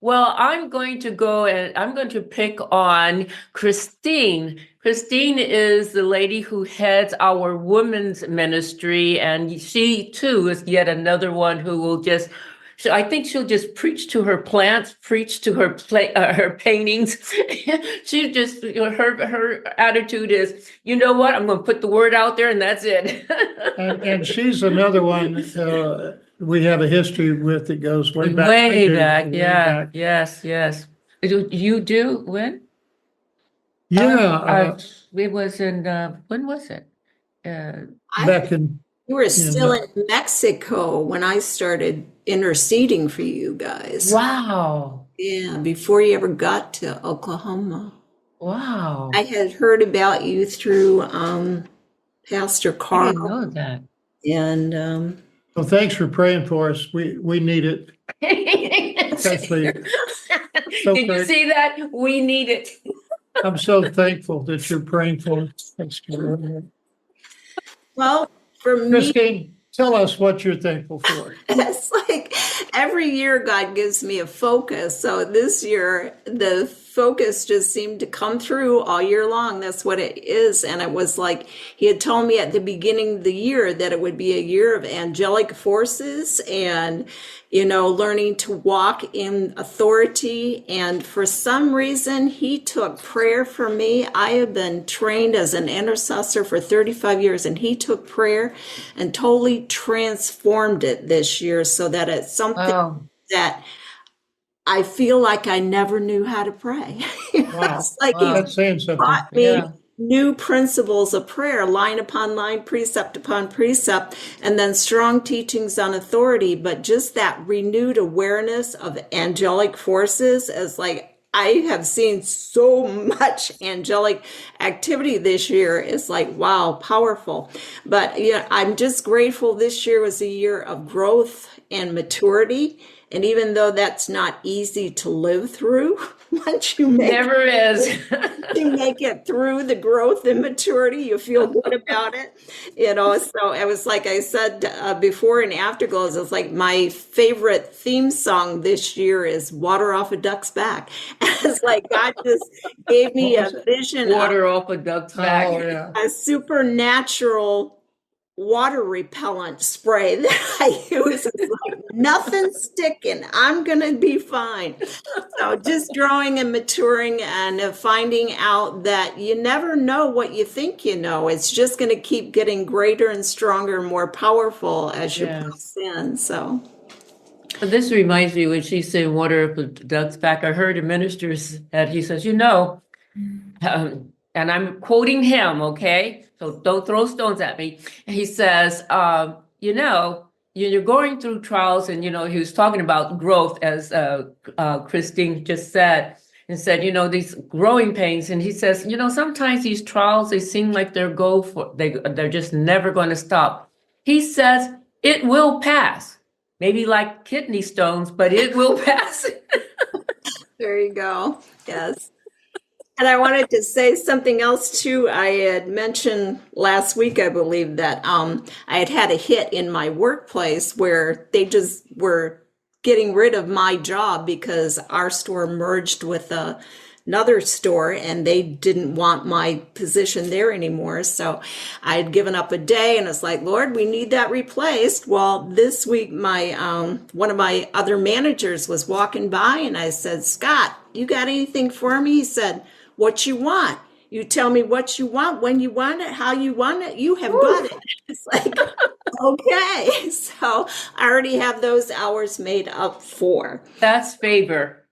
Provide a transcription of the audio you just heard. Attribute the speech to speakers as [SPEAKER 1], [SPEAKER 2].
[SPEAKER 1] Well, I'm going to go and I'm going to pick on Christine. Christine is the lady who heads our women's ministry, and she too is yet another one who will just. I think she'll just preach to her plants, preach to her paintings. She just, her attitude is, you know what? I'm going to put the word out there, and that's it.
[SPEAKER 2] And she's another one we have a history with that goes way back.
[SPEAKER 1] Way back, yeah, yes, yes. You do, when?
[SPEAKER 2] Yeah,
[SPEAKER 1] It was in, when was it?
[SPEAKER 2] back in,
[SPEAKER 3] You were still in Mexico when I started interceding for you guys.
[SPEAKER 1] Wow,
[SPEAKER 3] Yeah, before you ever got to Oklahoma.
[SPEAKER 1] wow.
[SPEAKER 3] I had heard about you through Pastor
[SPEAKER 1] I didn't
[SPEAKER 3] Carl,
[SPEAKER 1] know that.
[SPEAKER 3] and
[SPEAKER 2] well, thanks for praying for us. We need it. Especially, so
[SPEAKER 1] Did you
[SPEAKER 2] great.
[SPEAKER 1] see that? We need it.
[SPEAKER 2] I'm so thankful that you're praying for us. Thanks,
[SPEAKER 3] well, for me,
[SPEAKER 2] Christine, tell us what you're thankful for.
[SPEAKER 3] it's like every year God gives me a focus. So this year, the focus just seemed to come through all year long. That's what it is. And it was like he had told me at the beginning of the year that it would be a year of angelic forces and, learning to walk in authority. And for some reason, he took prayer for me. I have been trained as an intercessor for 35 years, and he took prayer and totally transformed it this year so that it's something that I feel like I never knew how to pray.
[SPEAKER 2] Wow.
[SPEAKER 3] It's like
[SPEAKER 2] That's saying something.
[SPEAKER 3] taught me new principles of prayer, line upon line, precept upon precept, and then strong teachings on authority. But just that renewed awareness of angelic forces is like, I have seen so much angelic activity this year. It's like, wow, powerful. But I'm just grateful this year was a year of growth and maturity. And even though that's not easy to live through, once you make
[SPEAKER 1] Never is.
[SPEAKER 3] you make it through the growth and maturity, you feel good about it. So it was like I said before and afterglows, it's like my favorite theme song this year is Water Off a Duck's Back. It's like God just gave me a vision
[SPEAKER 1] Water off a duck's back.
[SPEAKER 2] Oh, yeah.
[SPEAKER 3] a supernatural water repellent spray that I use. It's like nothing's sticking. I'm gonna be fine. So just growing and maturing and finding out that you never know what you think you know. It's just gonna keep getting greater and stronger, more powerful as you press in. So
[SPEAKER 1] This reminds me when she said water up a duck's back. I heard a minister said, he says, and I'm quoting him, okay? So don't throw stones at me. And he says, you're going through trials, and, he was talking about growth, as Christine just said, and said, these growing pains. And he says, sometimes these trials, they seem like they're just never going to stop. He says, it will pass. Maybe like kidney stones, but it will pass.
[SPEAKER 3] there you go. Yes. And I wanted to say something else too. I had mentioned last week, I believe, that I had a hit in my workplace where they just were getting rid of my job because our store merged with another store and they didn't want my position there anymore. So I had given up a day and it's like, Lord, we need that replaced. Well, this week, one of my other managers was walking by and I said, Scott, you got anything for me? He said, what you want. You tell me what you want, when you want it, how you want it, you have got it. It's like, okay. So I already have those hours made up for.
[SPEAKER 1] That's favor.